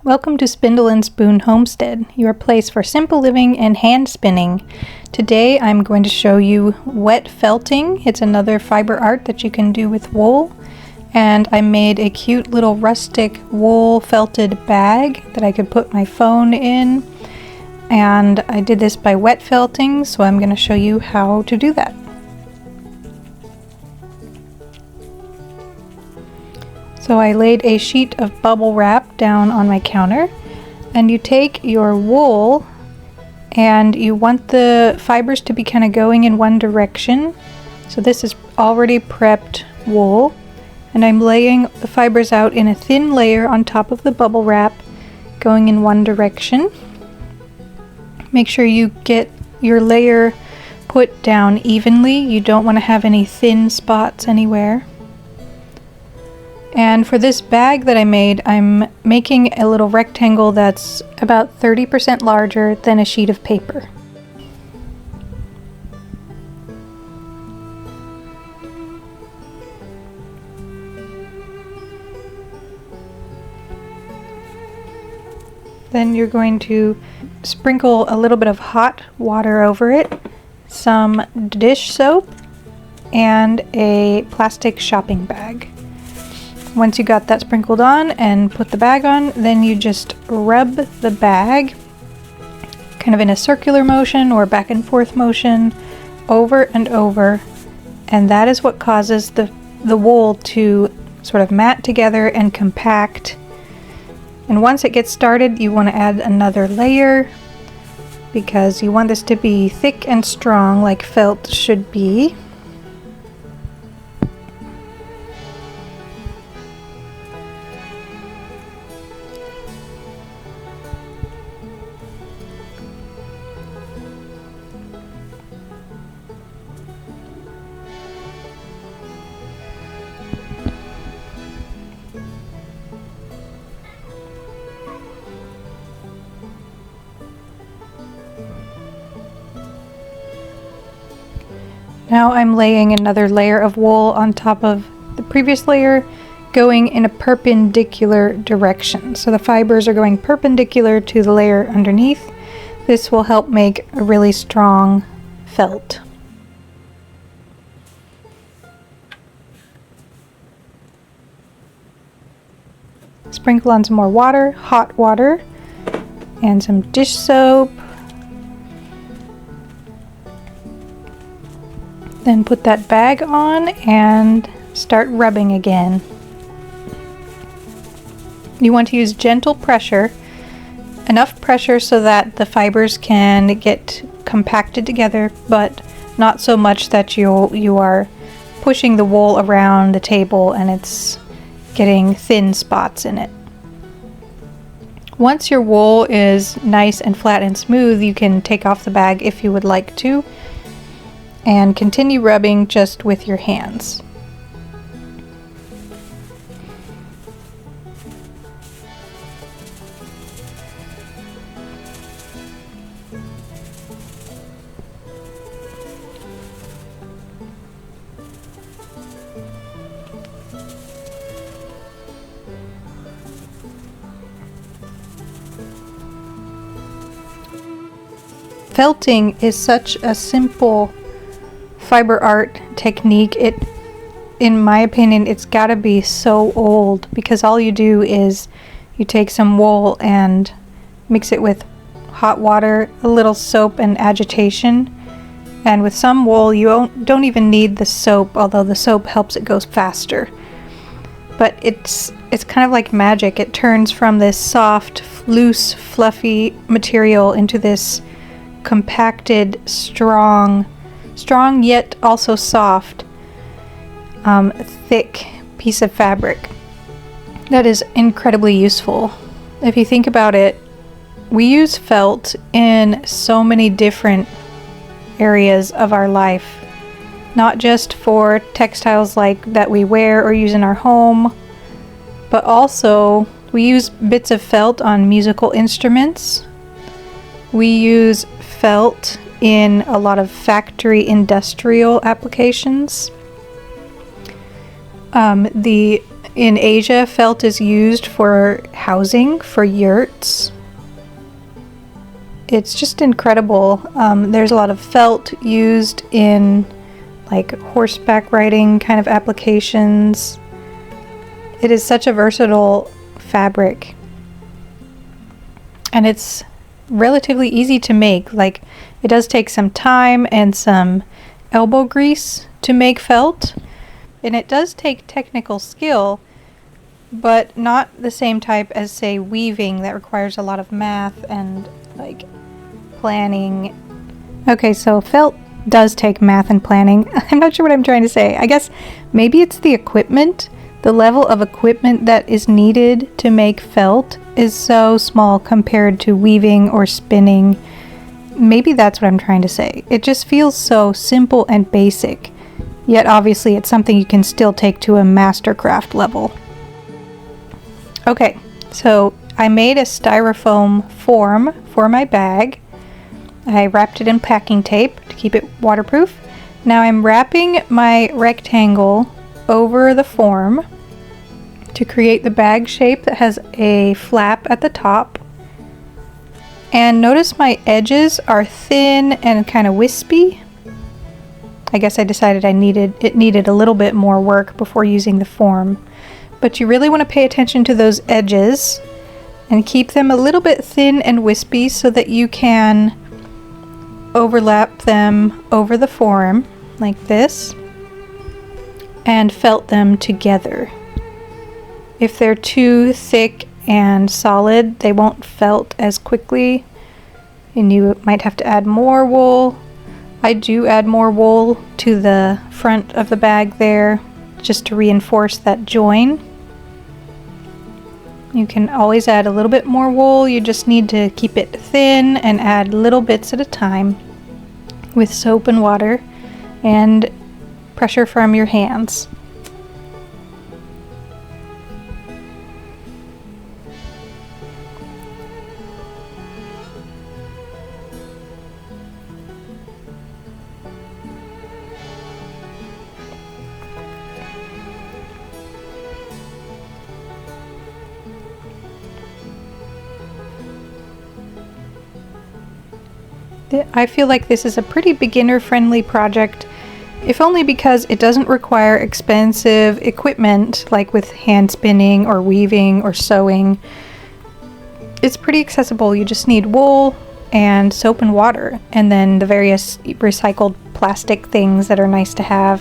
Welcome to Spindle and Spoon Homestead, your place for simple living and hand spinning. Today I'm going to show you wet felting. It's another fiber art that you can do with wool. And I made a cute little rustic wool felted bag that I could put my phone in. And I did this by wet felting, so I'm going to show you how to do that. So I laid a sheet of bubble wrap down on my counter, and you take your wool and you want the fibers to be kind of going in one direction. So this is already prepped wool, and I'm laying the fibers out in a thin layer on top of the bubble wrap going in one direction. Make sure you get your layer put down evenly. You don't want to have any thin spots anywhere. And for this bag that I made, I'm making a little rectangle that's about 30% larger than a sheet of paper. Then you're going to sprinkle a little bit of hot water over it, some dish soap, and a plastic shopping bag. Once you got that sprinkled on and put the bag on, then you just rub the bag kind of in a circular motion or back and forth motion over and over, and that is what causes the wool to sort of mat together and compact. And once it gets started, you want to add another layer because you want this to be thick and strong like felt should be. Now I'm laying another layer of wool on top of the previous layer, going in a perpendicular direction. So the fibers are going perpendicular to the layer underneath. This will help make a really strong felt. Sprinkle on some more water, hot water, and some dish soap. Then put that bag on and start rubbing again. You want to use gentle pressure, enough pressure so that the fibers can get compacted together, but not so much that you are pushing the wool around the table and it's getting thin spots in it. Once your wool is nice and flat and smooth, you can take off the bag if you would like to, and continue rubbing just with your hands. Felting is such a simple fiber art technique. In my opinion, it's gotta be so old because all you do is you take some wool and mix it with hot water, a little soap, and agitation. And with some wool, you don't even need the soap, although the soap helps it go faster. But it's kind of like magic. It turns from this soft, loose, fluffy material into this compacted, strong yet also soft, thick piece of fabric that is incredibly useful. If you think about it, we use felt in so many different areas of our life, not just for textiles like that we wear or use in our home, but also we use bits of felt on musical instruments. We use felt in a lot of factory industrial applications. in Asia, felt is used for housing, for yurts. It's just incredible. There's a lot of felt used in like horseback riding kind of applications. It is such a versatile fabric. And it's relatively easy to make. Like, it does take some time and some elbow grease to make felt. And it does take technical skill, but not the same type as, say, weaving that requires a lot of math and like planning. Okay, so felt does take math and planning. I'm not sure what I'm trying to say. I guess maybe it's the equipment. The level of equipment that is needed to make felt is so small compared to weaving or spinning. Maybe that's what I'm trying to say. It just feels so simple and basic, yet obviously it's something you can still take to a mastercraft level. Okay, so I made a styrofoam form for my bag. I wrapped it in packing tape to keep it waterproof. Now I'm wrapping my rectangle over the form to create the bag shape that has a flap at the top. And notice my edges are thin and kind of wispy. I guess I decided it needed a little bit more work before using the form. But you really want to pay attention to those edges and keep them a little bit thin and wispy so that you can overlap them over the form like this and felt them together. If they're too thick and solid, they won't felt as quickly and you might have to add more wool. I do add more wool to the front of the bag there just to reinforce that join. You can always add a little bit more wool. You just need to keep it thin and add little bits at a time with soap and water and pressure from your hands. I feel like this is a pretty beginner-friendly project, if only because it doesn't require expensive equipment like with hand spinning or weaving or sewing. It's pretty accessible. You just need wool and soap and water, and then the various recycled plastic things that are nice to have.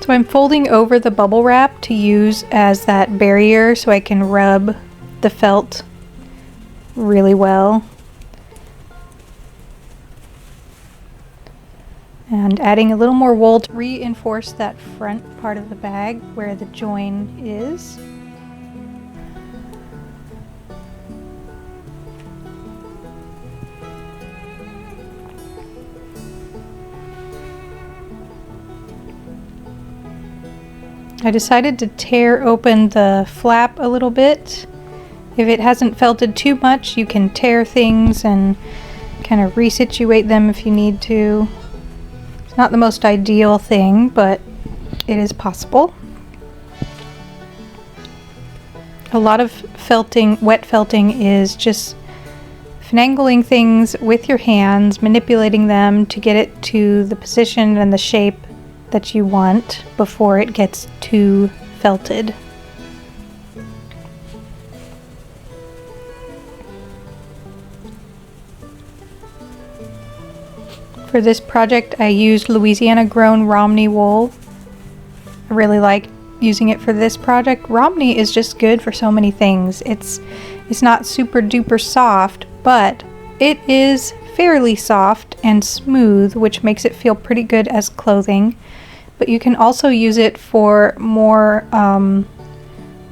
So I'm folding over the bubble wrap to use as that barrier so I can rub the felt really well. And adding a little more wool to reinforce that front part of the bag where the join is. I decided to tear open the flap a little bit. If it hasn't felted too much, you can tear things and kind of resituate them if you need to. It's not the most ideal thing, but it is possible. A lot of felting, wet felting, is just finagling things with your hands, manipulating them to get it to the position and the shape that you want before it gets too felted. For this project, I used Louisiana grown Romney wool. I really like using it for this project. Romney is just good for so many things. It's not super duper soft, but it is fairly soft and smooth, which makes it feel pretty good as clothing. But you can also use it for more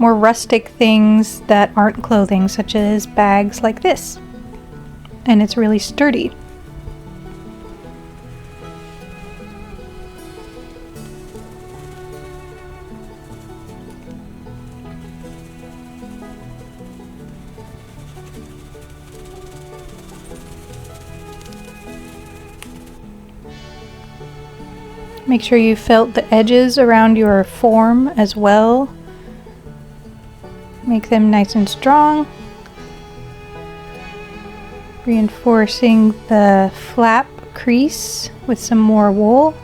rustic things that aren't clothing, such as bags like this. And it's really sturdy. Make sure you felt the edges around your form as well. Make them nice and strong. Reinforcing the flap crease with some more wool.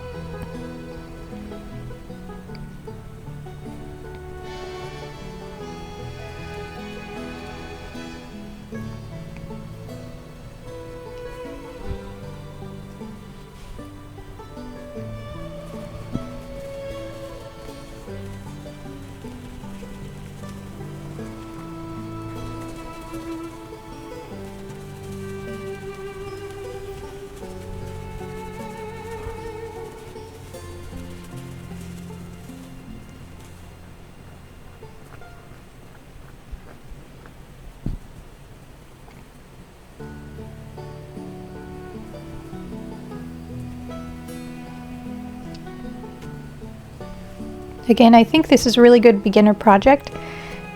Again, I think this is a really good beginner project.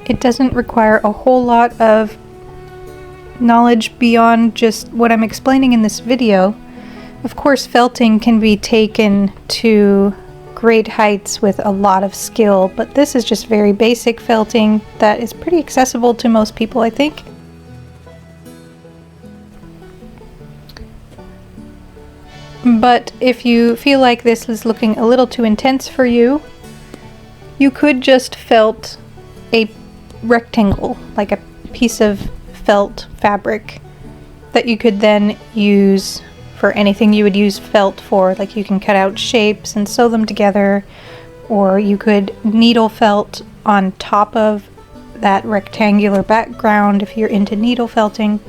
It doesn't require a whole lot of knowledge beyond just what I'm explaining in this video. Of course, felting can be taken to great heights with a lot of skill, but this is just very basic felting that is pretty accessible to most people, I think. But if you feel like this is looking a little too intense for you, you could just felt a rectangle, like a piece of felt fabric that you could then use for anything you would use felt for. Like you can cut out shapes and sew them together, or you could needle felt on top of that rectangular background if you're into needle felting.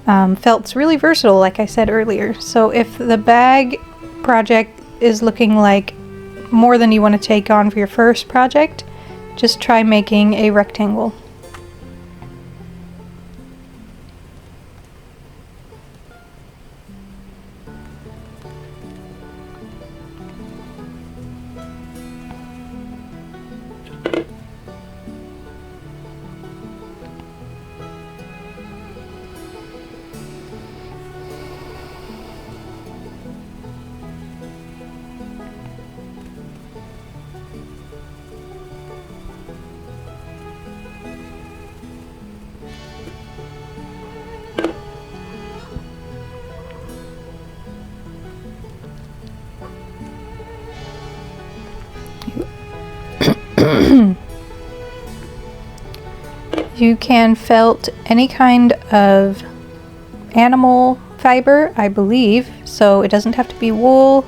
Felt's really versatile, like I said earlier. So if the bag project is looking like more than you want to take on for your first project, just try making a rectangle. You can felt any kind of animal fiber, I believe, so it doesn't have to be wool.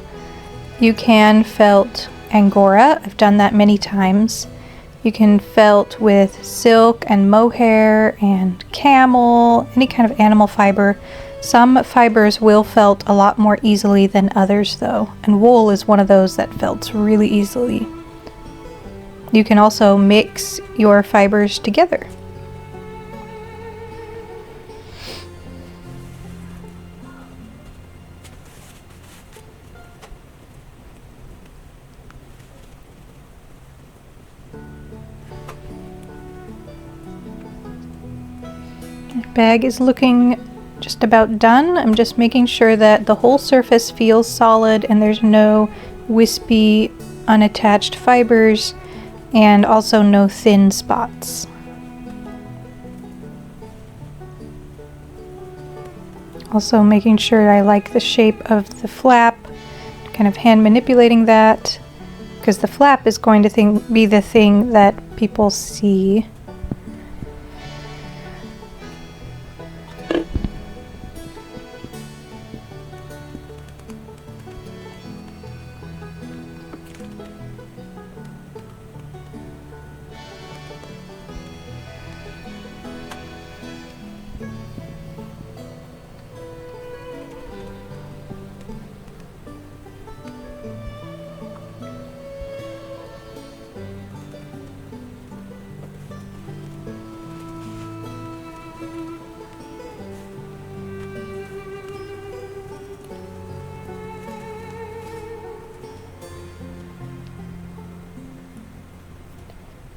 You can felt Angora, I've done that many times. You can felt with silk and mohair and camel, any kind of animal fiber. Some fibers will felt a lot more easily than others though, and wool is one of those that felts really easily. You can also mix your fibers together. Bag is looking just about done. I'm just making sure that the whole surface feels solid and there's no wispy, unattached fibers, and also no thin spots. Also making sure I like the shape of the flap, kind of hand manipulating that, because the flap is going to be the thing that people see.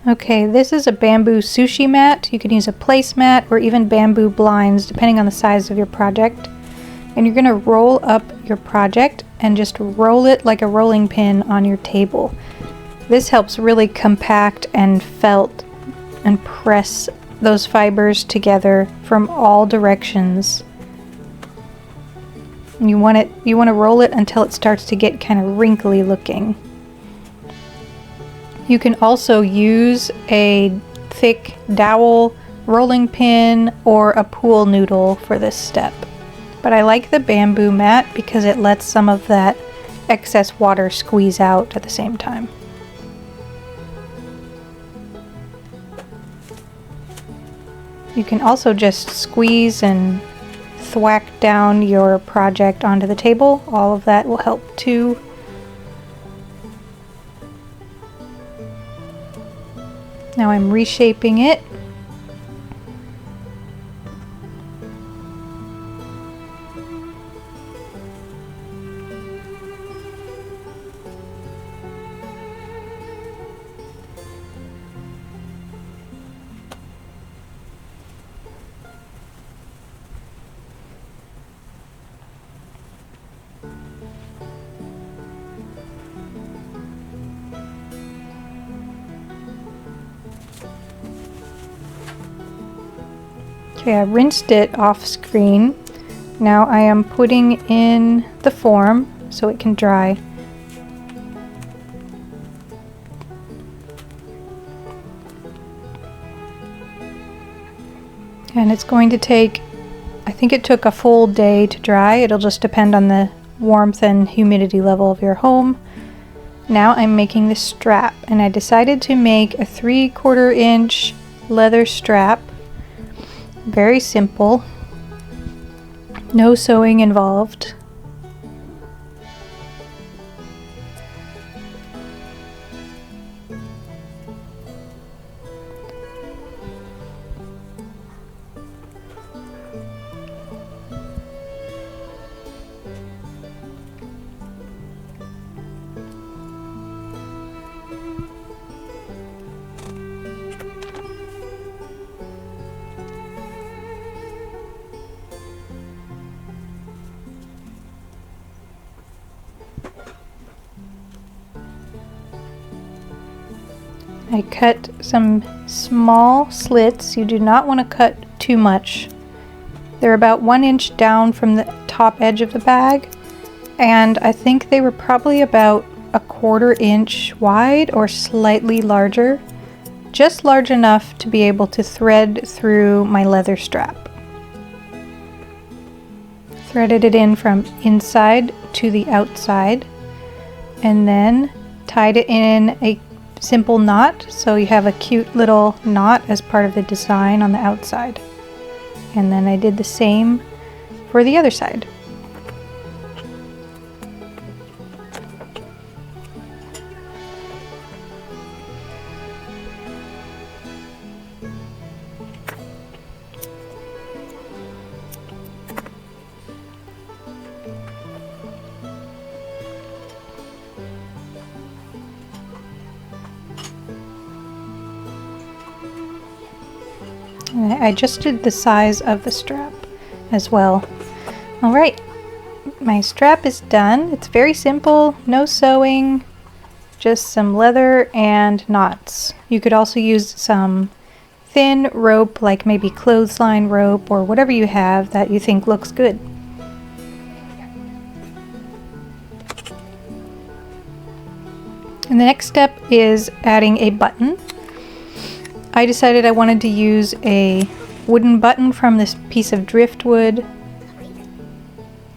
Okay, this is a bamboo sushi mat. You can use a placemat or even bamboo blinds depending on the size of your project. And you're going to roll up your project and just roll it like a rolling pin on your table. This helps really compact and felt and press those fibers together from all directions. And you want to roll it until it starts to get kind of wrinkly looking. You can also use a thick dowel, rolling pin, or a pool noodle for this step. But I like the bamboo mat because it lets some of that excess water squeeze out at the same time. You can also just squeeze and thwack down your project onto the table. All of that will help too. Now I'm reshaping it. Okay, I rinsed it off screen. Now I am putting in the form so it can dry. And it's going to take, I think it took a full day to dry. It'll just depend on the warmth and humidity level of your home. Now I'm making the strap, and I decided to make a 3/4 inch leather strap. Very simple, no sewing involved. I cut some small slits. You do not want to cut too much. They're about 1 inch down from the top edge of the bag, and I think they were probably about 1/4 inch wide or slightly larger, just large enough to be able to thread through my leather strap. Threaded it in from inside to the outside, and then tied it in a simple knot, so you have a cute little knot as part of the design on the outside. And then I did the same for the other side. And I adjusted the size of the strap as well. Alright, my strap is done. It's very simple, no sewing, just some leather and knots. You could also use some thin rope, like maybe clothesline rope or whatever you have that you think looks good. And the next step is adding a button. I decided I wanted to use a wooden button from this piece of driftwood.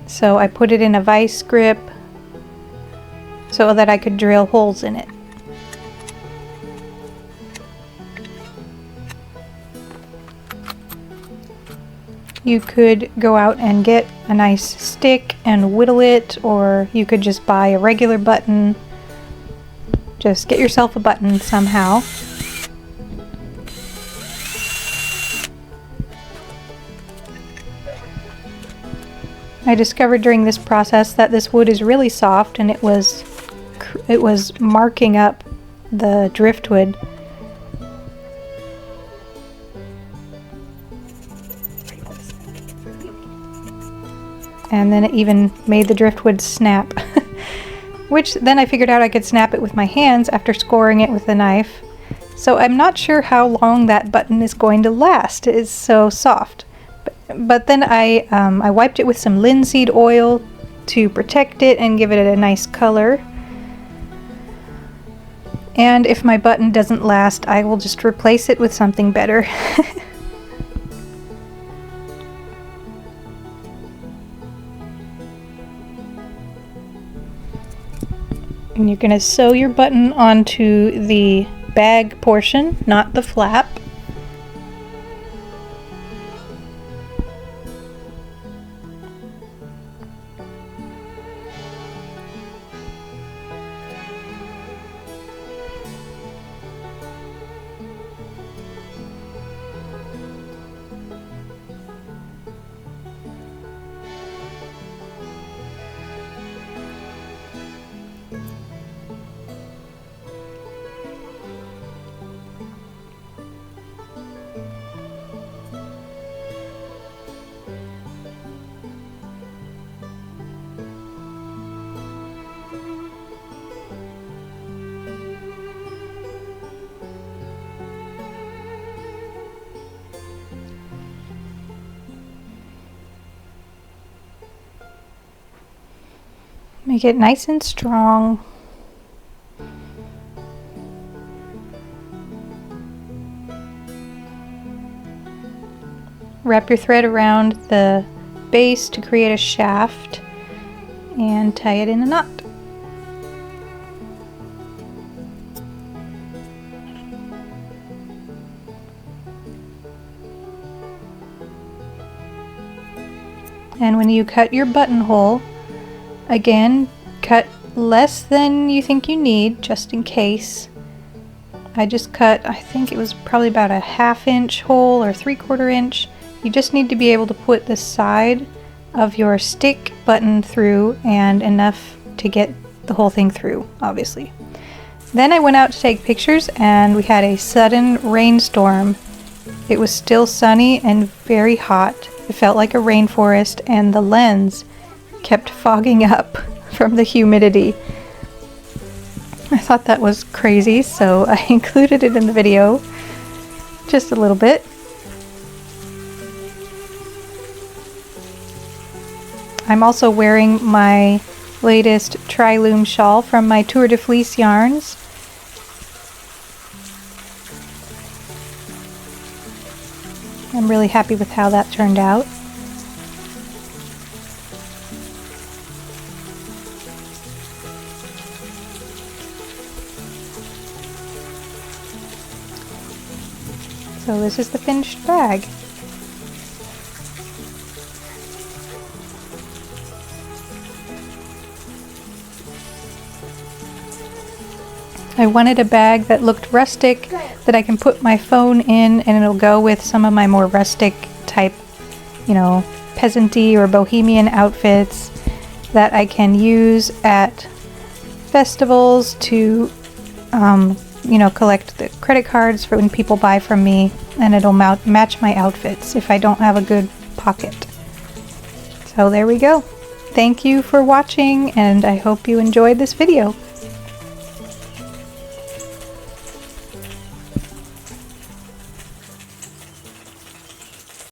So I put it in a vice grip so that I could drill holes in it. You could go out and get a nice stick and whittle it, or you could just buy a regular button. Just get yourself a button somehow. I discovered during this process that this wood is really soft, and it was marking up the driftwood. and then it even made the driftwood snap. Which then I figured out I could snap it with my hands after scoring it with a knife. So I'm not sure how long that button is going to last. It is so soft. But then I wiped it with some linseed oil to protect it and give it a nice color. And if my button doesn't last, I will just replace it with something better. And you're going to sew your button onto the bag portion, not the flap. Make it nice and strong. Wrap your thread around the base to create a shaft and tie it in a knot. And when you cut your buttonhole, again, cut less than you think you need, just in case. I just cut, I think it was probably about a 1/2 inch hole or 3/4 inch. You just need to be able to put the side of your stick button through and enough to get the whole thing through, obviously. Then I went out to take pictures and we had a sudden rainstorm. It was still sunny and very hot. It felt like a rainforest, and the lens kept fogging up from the humidity. I thought that was crazy, so I included it in the video just a little bit. I'm also wearing my latest tri-loom shawl from my Tour de Fleece yarns. I'm really happy with how that turned out. So this is the finished bag. I wanted a bag that looked rustic, that I can put my phone in and it'll go with some of my more rustic type, you know, peasanty or bohemian outfits that I can use at festivals to, you know, collect the credit cards for when people buy from me, and it'll match my outfits if I don't have a good pocket. So there we go. Thank you for watching, and I hope you enjoyed this video.